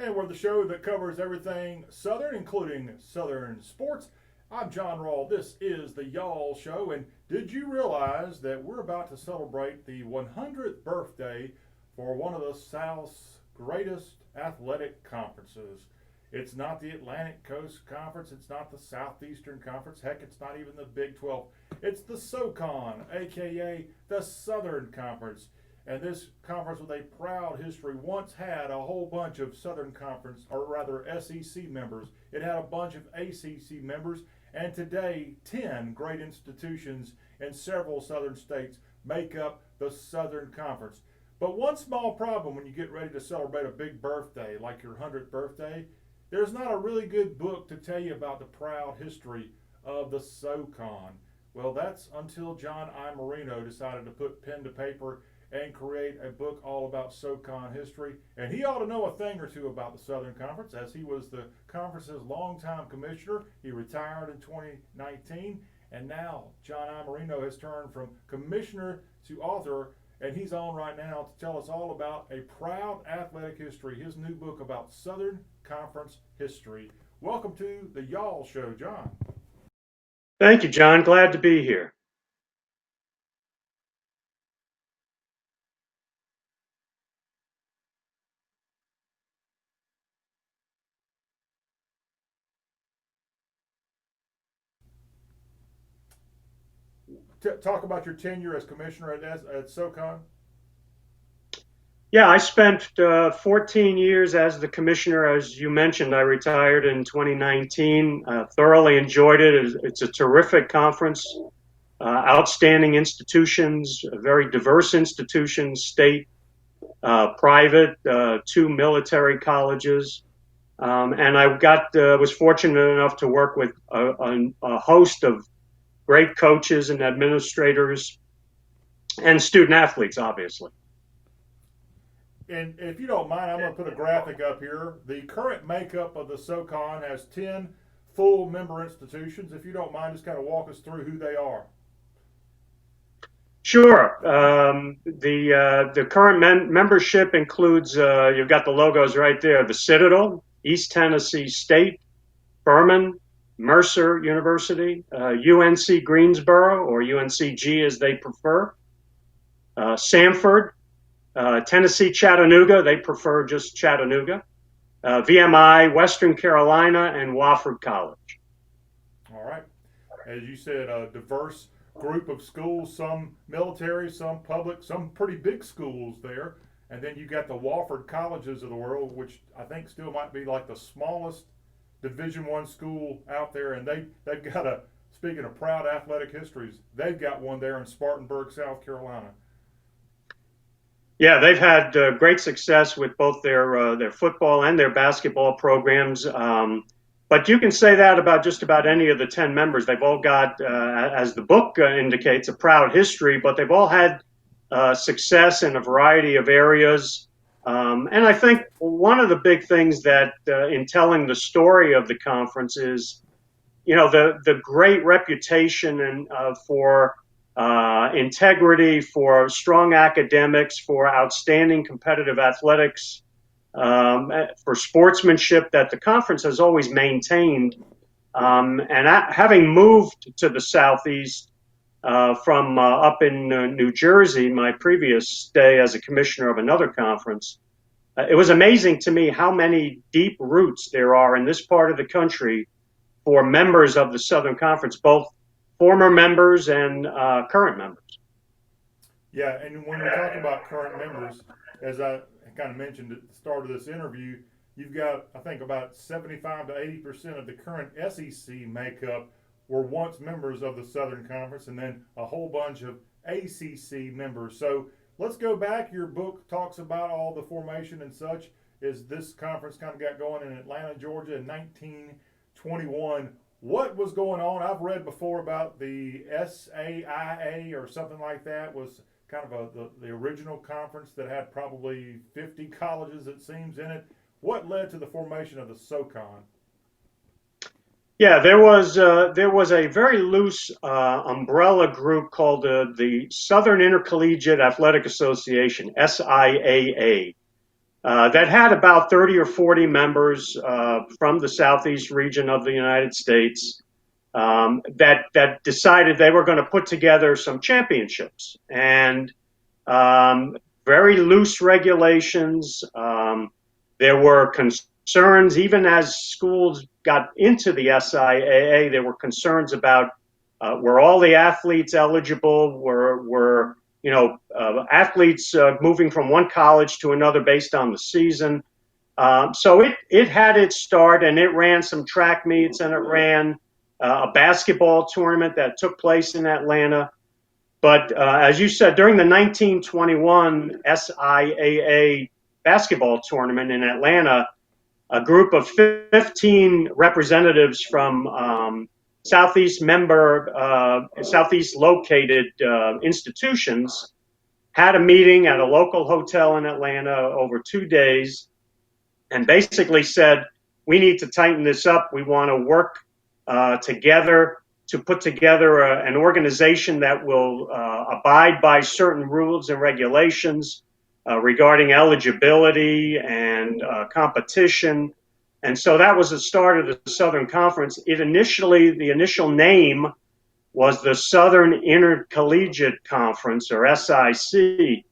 and we're the show that covers everything Southern, including Southern sports. I'm John Rawl. This is the Y'all Show, and did you realize that we're about to celebrate the 100th birthday for one of the South's greatest athletic conferences? It's not the Atlantic Coast Conference. It's not the Southeastern Conference. Heck, it's not even the Big 12. It's the SoCon, a.k.a. the Southern Conference. And this conference with a proud history once had a whole bunch of Southern Conference, or rather SEC members. It had a bunch of ACC members, and today 10 great institutions in several Southern states make up the Southern Conference. But one small problem when you get ready to celebrate a big birthday, like your 100th birthday, there's not a really good book to tell you about the proud history of the SoCon. Well, that's until John Iamarino decided to put pen to paper and create a book all about SoCon history. And he ought to know a thing or two about the Southern Conference, as he was the conference's longtime commissioner. He retired in 2019, and now John Iamarino has turned from commissioner to author, and he's on right now to tell us all about a proud athletic history, his new book about Southern Conference history. Welcome to the Y'all Show, John. Thank you, John. Glad to be here. Talk about your tenure as commissioner at SoCon. Yeah, I spent 14 years as the commissioner. As you mentioned, I retired in 2019. Thoroughly enjoyed it. It's a terrific conference, outstanding institutions, very diverse institutions, state, private, two military colleges. And I was fortunate enough to work with a host of great coaches and administrators and student athletes, obviously. And if you don't mind, I'm going to put a graphic up here. The current makeup of the SoCon has 10 full member institutions. If you don't mind, just kind of walk us through who they are. Sure. The current membership includes, you've got the logos right there, the Citadel, East Tennessee State, Furman, Mercer University, UNC Greensboro, or UNCG as they prefer, Samford, Tennessee Chattanooga, they prefer just Chattanooga, VMI, Western Carolina, and Wofford College. All right. As you said, a diverse group of schools, some military, some public, some pretty big schools there. And then you got the Wofford Colleges of the world, which I think still might be like the smallest Division I school out there, and they've got speaking of proud athletic histories, they've got one there in Spartanburg, South Carolina. Yeah, they've had great success with both their football and their basketball programs. But you can say that about just about any of the 10 members. They've all got, as the book indicates, a proud history, but they've all had success in a variety of areas. And I think one of the big things that in telling the story of the conference is, the great reputation and for integrity, for strong academics, for outstanding competitive athletics, for sportsmanship that the conference has always maintained. Having moved to the Southeast from up in New Jersey, my previous stay as a commissioner of another conference, it was amazing to me how many deep roots there are in this part of the country for members of the Southern Conference, both former members and current members. Yeah, and when we talk about current members, as I kind of mentioned at the start of this interview, you've got, I think, about 75 to 80% of the current SEC makeup were once members of the Southern Conference, and then a whole bunch of ACC members. So let's go back. Your book talks about all the formation and such. As this conference kind of got going in Atlanta, Georgia in 1921. What was going on? I've read before about the SAIA or something like that, was kind of the original conference that had probably 50 colleges, it seems, in it. What led to the formation of the SoCon? Yeah, there was a very loose umbrella group called the Southern Intercollegiate Athletic Association, SIAA. that had about 30 or 40 members from the southeast region of the United States that decided they were going to put together some championships. And very loose regulations. There were concerns, even as schools got into the SIAA, there were concerns about were all the athletes eligible? Were athletes moving from one college to another based on the season? So it had its start, and it ran some track meets, and it ran a basketball tournament that took place in Atlanta. But as you said, during the 1921 SIAA basketball tournament in Atlanta, a group of 15 representatives from Southeast located institutions had a meeting at a local hotel in Atlanta over 2 days and basically said, we need to tighten this up. We want to work together to put together an organization that will abide by certain rules and regulations regarding eligibility and competition. And so that was the start of the Southern Conference. The initial name was the Southern Intercollegiate Conference, or SIC.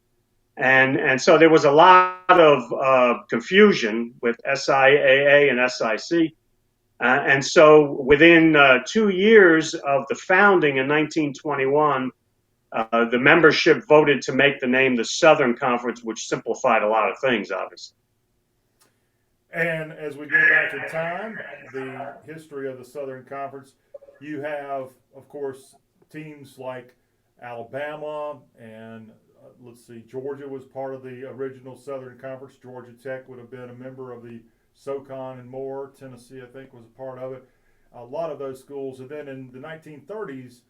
And so there was a lot of confusion with SIAA and SIC. And so within 2 years of the founding in 1921, the membership voted to make the name the Southern Conference, which simplified a lot of things, obviously. And as we go back in time, the history of the Southern Conference, you have, of course, teams like Alabama and let's see, Georgia was part of the original Southern Conference. Georgia Tech would have been a member of the SoCon and more. Tennessee, I think, was a part of it. A lot of those schools. And then in the 1930s,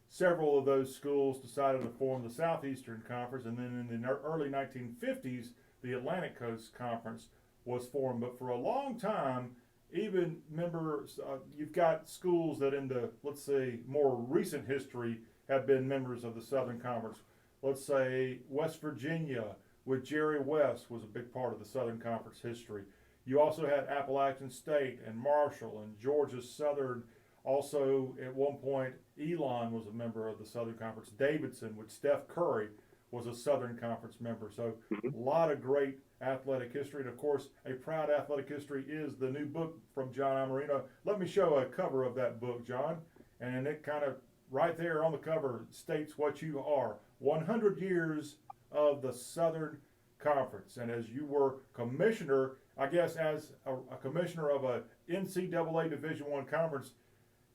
several of those schools decided to form the Southeastern Conference. And then in the early 1950s, the Atlantic Coast Conference was formed. But for a long time, even members, you've got schools that in the, let's say, more recent history have been members of the Southern Conference. Let's say West Virginia with Jerry West was a big part of the Southern Conference history. You also had Appalachian State and Marshall and Georgia Southern. Also, at one point, Elon was a member of the Southern Conference. Davidson with Steph Curry was a Southern Conference member. So a lot of great athletic history. And, of course, a proud athletic history is the new book from John Iamarino. Let me show a cover of that book, John. And it kind of right there on the cover states what you are. 100 years of the Southern Conference. And as you were commissioner, I guess as a commissioner of a NCAA Division I conference,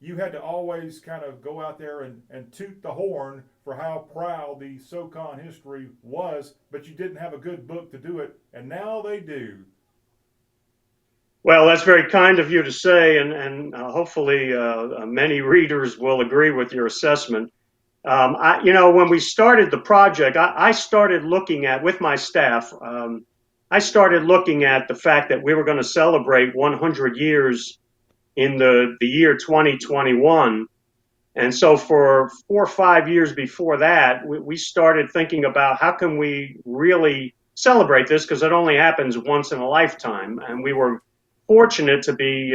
you had to always kind of go out there and toot the horn for how proud the SoCon history was, but you didn't have a good book to do it, and now they do. Well, that's very kind of you to say, and hopefully many readers will agree with your assessment. When we started the project, I started looking at, with my staff, I started looking at the fact that we were going to celebrate 100 years in the year 2021. And so for 4 or 5 years before that, we started thinking about how can we really celebrate this, because it only happens once in a lifetime. And we were fortunate to be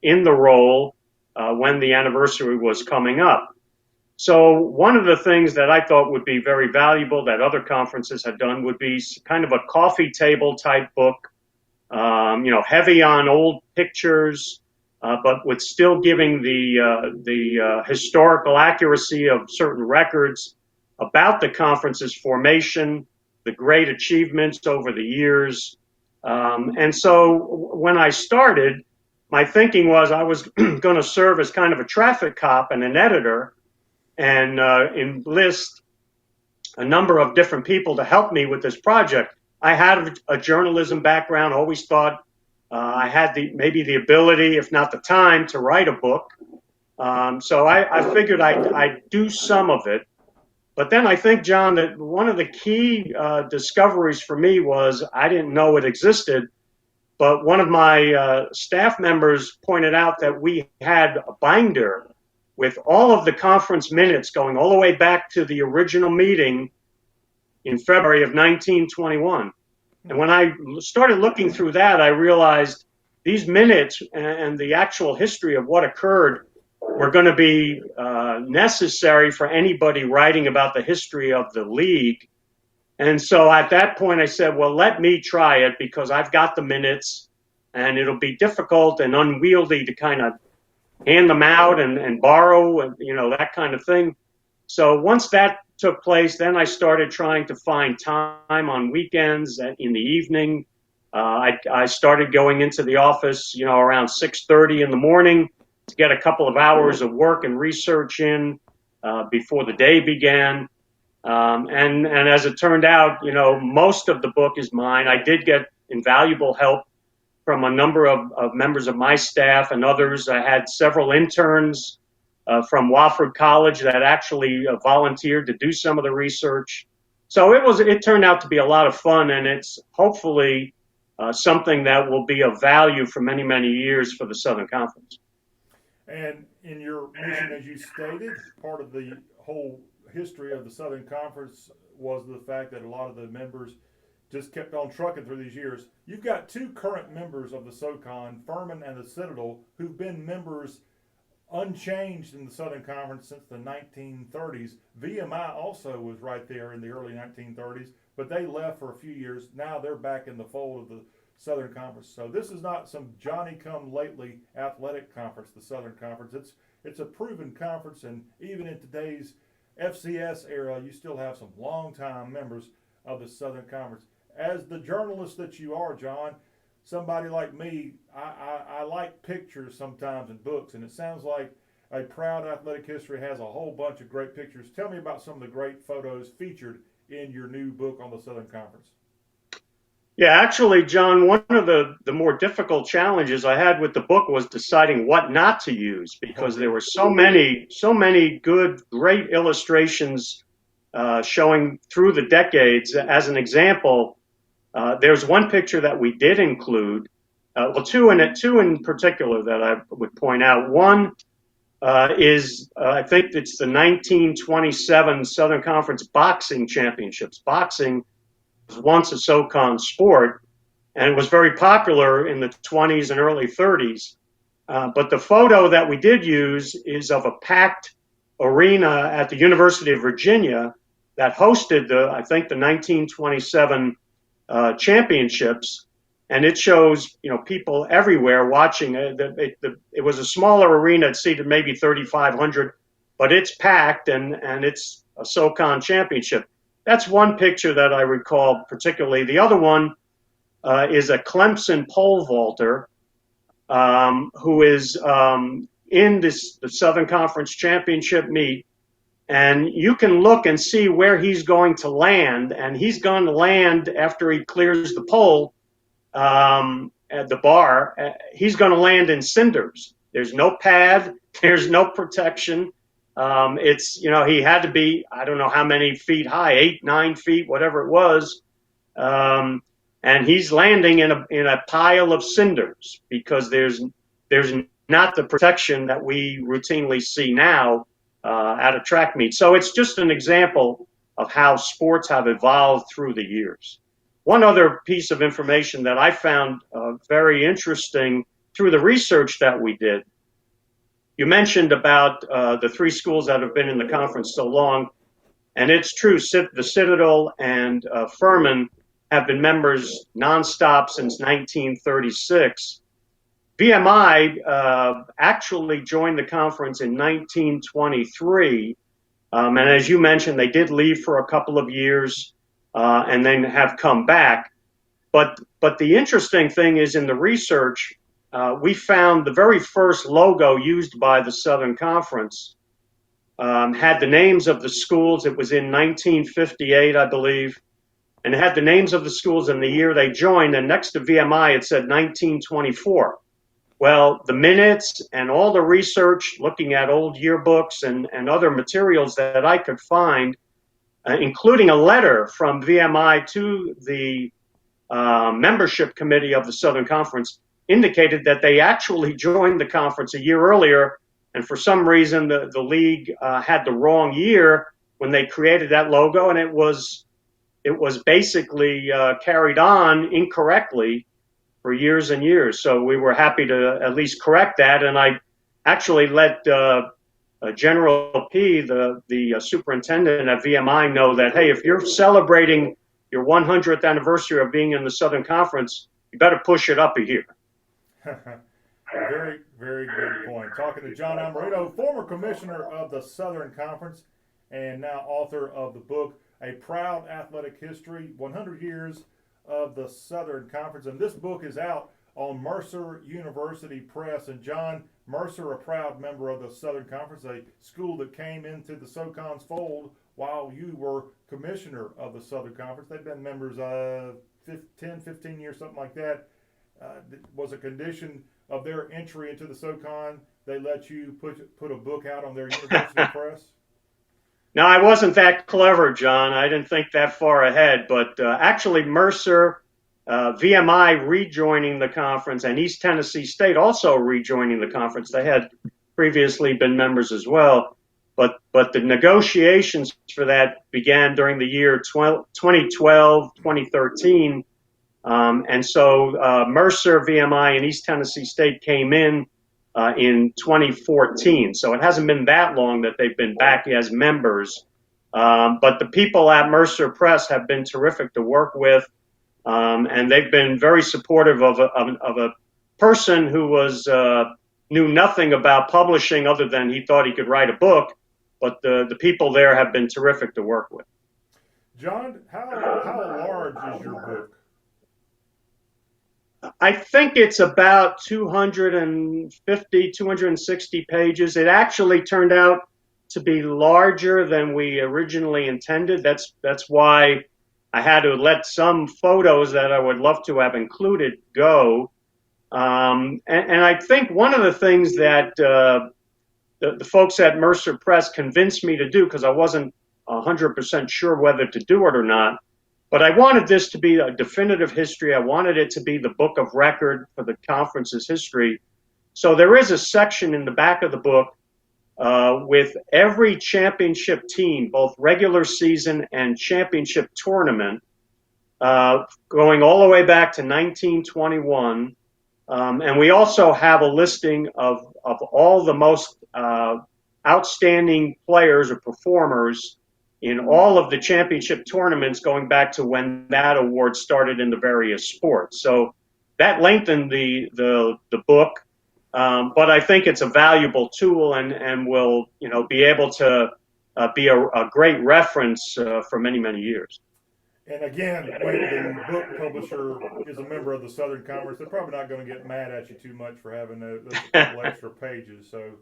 in the role when the anniversary was coming up. So one of the things that I thought would be very valuable that other conferences had done would be kind of a coffee table type book, heavy on old pictures, but with still giving the historical accuracy of certain records about the conference's formation, the great achievements over the years. And so when I started, my thinking was I was going to serve as kind of a traffic cop and an editor, and enlist a number of different people to help me with this project. I had a journalism background, always thought I had maybe the ability, if not the time, to write a book. So I figured I'd do some of it. But then I think, John, that one of the key discoveries for me was I didn't know it existed, but one of my staff members pointed out that we had a binder with all of the conference minutes going all the way back to the original meeting in February of 1921. And when I started looking through that, I realized these minutes and the actual history of what occurred were going to be necessary for anybody writing about the history of the league. And so at that point, I said, well, let me try it because I've got the minutes and it'll be difficult and unwieldy to kind of hand them out and borrow and, that kind of thing. So once that took place, then I started trying to find time on weekends in the evening. I started going into the office, around 6:30 in the morning to get a couple of hours of work and research in before the day began. And as it turned out, most of the book is mine. I did get invaluable help from a number of members of my staff and others. I had several interns from Wofford College that actually volunteered to do some of the research. So it turned out to be a lot of fun, and it's hopefully something that will be of value for many, many years for the Southern Conference. And in your mission, as you stated, part of the whole history of the Southern Conference was the fact that a lot of the members just kept on trucking through these years. You've got two current members of the SoCon, Furman and the Citadel, who've been members unchanged in the Southern Conference since the 1930s. VMI also was right there in the early 1930s, but they left for a few years. Now they're back in the fold of the Southern Conference. So this is not some Johnny-come-lately athletic conference, the Southern Conference. It's a proven conference, and even in today's FCS era, you still have some longtime members of the Southern Conference. As the journalist that you are, John, somebody like me, I like pictures sometimes in books, and it sounds like A Proud Athletic History has a whole bunch of great pictures. Tell me about some of the great photos featured in your new book on the Southern Conference. Yeah, actually, John, one of the more difficult challenges I had with the book was deciding what not to use because there were so many good, great illustrations showing through the decades. As an example, there's one picture that we did include, two in particular that I would point out. One is I think it's the 1927 Southern Conference Boxing Championships. Boxing was once a SoCon sport, and it was very popular in the 20s and early 30s. But the photo that we did use is of a packed arena at the University of Virginia that hosted the 1927 championships, and it shows people everywhere watching. It was a smaller arena, it seated maybe 3,500, but it's packed and it's a SoCon championship. That's one picture that I recall particularly. The other one is a Clemson pole vaulter who is in the Southern Conference Championship meet. And you can look and see where he's going to land. And he's going to land after he clears the pole at the bar. He's going to land in cinders. There's no pad. There's no protection. He had to be, I don't know how many feet high, 8, 9 feet, whatever it was. And he's landing in a pile of cinders because there's not the protection that we routinely see now at a track meet. So it's just an example of how sports have evolved through the years. One other piece of information that I found very interesting through the research that we did. You mentioned about the three schools that have been in the conference so long, and it's true. The Citadel and Furman have been members nonstop since 1936. VMI actually joined the conference in 1923, and as you mentioned, they did leave for a couple of years and then have come back. But the interesting thing is in the research, we found the very first logo used by the Southern Conference had the names of the schools. It was in 1958, I believe, and it had the names of the schools and the year they joined. And next to VMI, it said 1924. Well, the minutes and all the research, looking at old yearbooks and other materials that I could find, including a letter from VMI to the membership committee of the Southern Conference, indicated that they actually joined the conference a year earlier, and for some reason the league had the wrong year when they created that logo, and it was it was basically carried on incorrectly for years and years. So we were happy to at least correct that. And I actually let General P, the superintendent at VMI, know that, hey, if you're celebrating your 100th anniversary of being in the Southern Conference, you better push it up a year. Very, very good point. Talking to John Iamarino, former commissioner of the Southern Conference and now author of the book, A Proud Athletic History, 100 Years of the Southern Conference. And this book is out on Mercer University Press. And John, Mercer, a proud member of the Southern Conference, a school that came into the SoCon's fold while you were commissioner of the Southern Conference. They've been members 10, 15 years, something like that. Was a condition of their entry into the SoCon, they let you put a book out on their university press? No, I wasn't that clever, John. I didn't think that far ahead. But actually, Mercer, VMI rejoining the conference, and East Tennessee State also rejoining the conference. They had previously been members as well. But the negotiations for that began during the year 2012, 2013. And so Mercer, VMI, and East Tennessee State came in 2014. So it hasn't been that long that they've been back as members. But the people at Mercer Press have been terrific to work with, and they've been very supportive of a person who knew nothing about publishing other than he thought he could write a book. But the people there have been terrific to work with. John, how large is your book? I think it's about 250, 260 pages. It actually turned out to be larger than we originally intended. That's why I had to let some photos that I would love to have included go. And I think one of the things that the folks at Mercer Press convinced me to do, because I wasn't 100% sure whether to do it or not, but I wanted this to be a definitive history. I wanted it to be the book of record for the conference's history. So there is a section in the back of the book with every championship team, both regular season and championship tournament, going all the way back to 1921. And we also have a listing of all the most outstanding players or performers in all of the championship tournaments going back to when that award started in the various sports. So that lengthened the book, but I think it's a valuable tool and will be able to be a great reference for many, many years. And again, when the book publisher is a member of the Southern Conference, they're probably not going to get mad at you too much for having those couple extra pages. So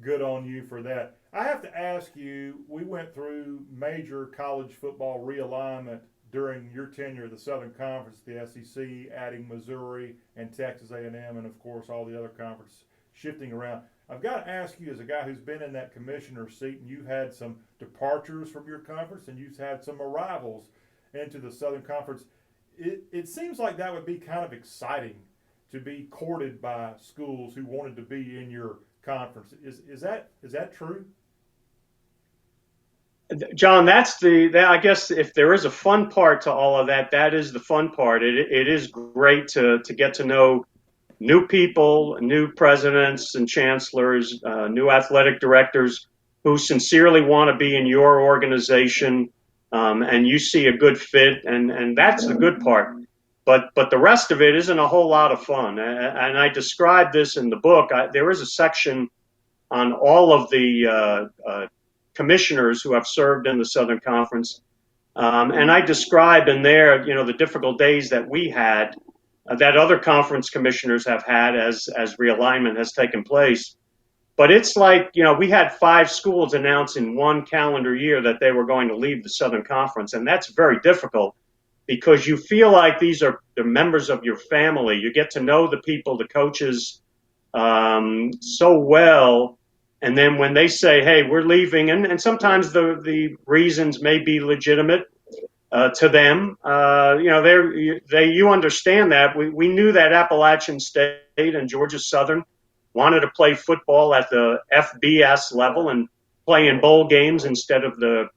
good on you for that. I have to ask you, we went through major college football realignment during your tenure of the Southern Conference, the SEC, adding Missouri and Texas A&M, and of course all the other conferences shifting around. I've got to ask you, as a guy who's been in that commissioner seat, and you've had some departures from your conference, and you've had some arrivals into the Southern Conference, it seems like that would be kind of exciting to be courted by schools who wanted to be in your conference. Is that true? John, I guess if there is a fun part to all of that, that is the fun part. It is great to get to know new people, new presidents and chancellors, new athletic directors who sincerely want to be in your organization, and you see a good fit, and that's the good part. But the rest of it isn't a whole lot of fun. And I described this in the book. There is a section on all of the commissioners who have served in the Southern Conference. And I describe in there, the difficult days that we had, that other conference commissioners have had as realignment has taken place. But it's like, we had 5 schools announce in one calendar year that they were going to leave the Southern Conference. And that's very difficult because you feel like these are the members of your family. You get to know the people, the coaches, so well. And then when they say, hey, we're leaving, and sometimes the reasons may be legitimate to them, you understand that. We knew that Appalachian State and Georgia Southern wanted to play football at the FBS level and play in bowl games instead of the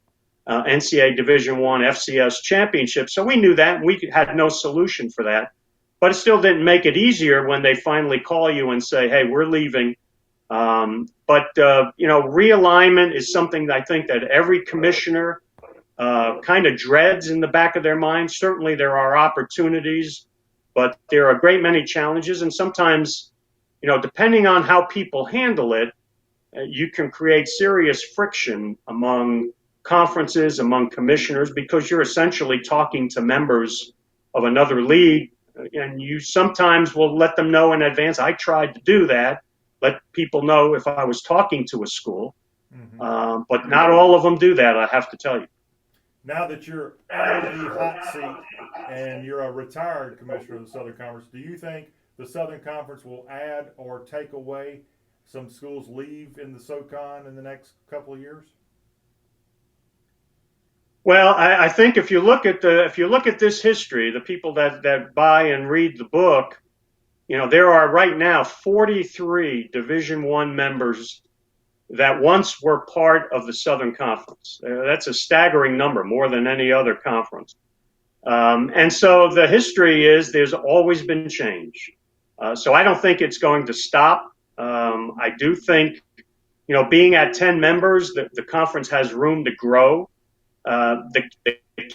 NCAA Division I FCS championship. So we knew that, and we had no solution for that. But it still didn't make it easier when they finally call you and say, hey, we're leaving. Realignment is something that I think that every commissioner kind of dreads in the back of their mind. Certainly there are opportunities, but there are a great many challenges. And sometimes, depending on how people handle it, you can create serious friction among conferences, among commissioners, because you're essentially talking to members of another league. And you sometimes will let them know in advance. I tried to do that, let people know if I was talking to a school. But not all of them do that, I have to tell you. Now that you're out of the hot seat and you're a retired commissioner of the Southern Conference, do you think the Southern Conference will add or take away some schools leave in the SoCon in the next couple of years? Well, I think if you look at this history, the people that buy and read the book, there are right now 43 Division I members that once were part of the Southern Conference. That's a staggering number, more than any other conference. And so the history is there's always been change. So I don't think it's going to stop. I do think, being at 10 members, the conference has room to grow. The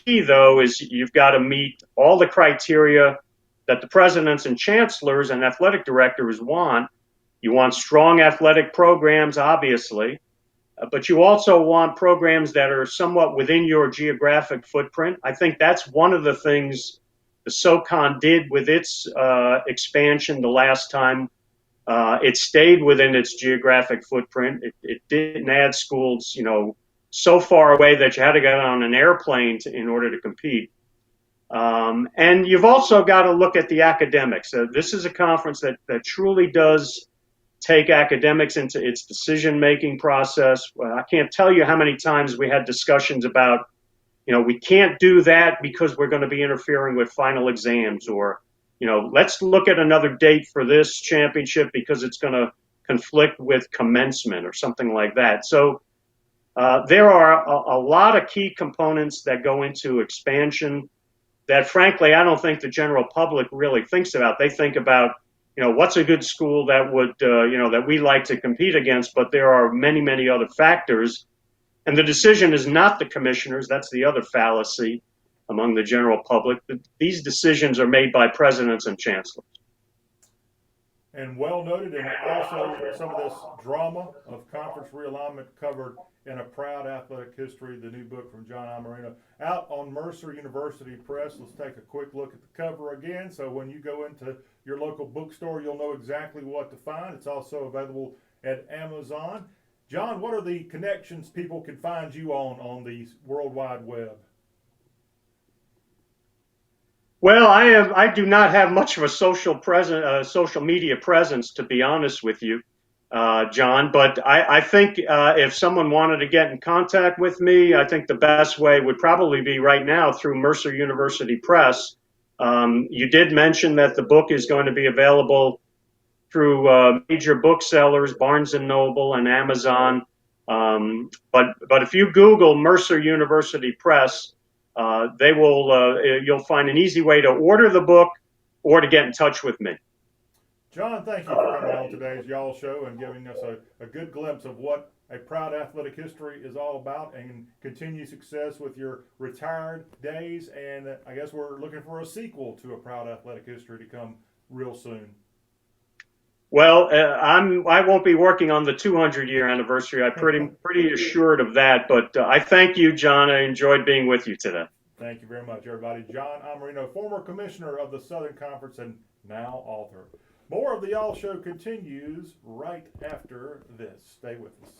key, though, is you've got to meet all the criteria that the presidents and chancellors and athletic directors want. You want strong athletic programs, obviously, but you also want programs that are somewhat within your geographic footprint. I think that's one of the things the SoCon did with its expansion the last time. It stayed within its geographic footprint. It didn't add schools, so far away that you had to get on an airplane in order to compete. And you've also got to look at the academics. This is a conference that truly does take academics into its decision-making process. I can't tell you how many times we had discussions about, we can't do that because we're going to be interfering with final exams, or, let's look at another date for this championship because it's going to conflict with commencement or something like that. So there are a lot of key components that go into expansion that, frankly, I don't think the general public really thinks about. They think about, what's a good school that would, that we like to compete against, but there are many, many other factors. And the decision is not the commissioners. That's the other fallacy among the general public. These decisions are made by presidents and chancellors. And well noted, and also some of this drama of conference realignment covered in A Proud Athletic History, the new book from John Iamarino, out on Mercer University Press. Let's take a quick look at the cover again, so when you go into your local bookstore, you'll know exactly what to find. It's also available at Amazon. John, what are the connections people can find you on the World Wide Web? Well, I do not have much of a social media presence, to be honest with you, John. But I think if someone wanted to get in contact with me, I think the best way would probably be right now through Mercer University Press. You did mention that the book is going to be available through major booksellers, Barnes and Noble and Amazon. But if you Google Mercer University Press, you'll find an easy way to order the book or to get in touch with me. John, thank you for coming on today's Y'all Show and giving us a good glimpse of what A Proud Athletic History is all about, and continued success with your retired days. And I guess we're looking for a sequel to A Proud Athletic History to come real soon. Well, I won't be working on the 200-year anniversary. I'm pretty assured of that. But I thank you, John. I enjoyed being with you today. Thank you very much, everybody. John Iamarino, former commissioner of the Southern Conference and now author. More of the Y'all Show continues right after this. Stay with us.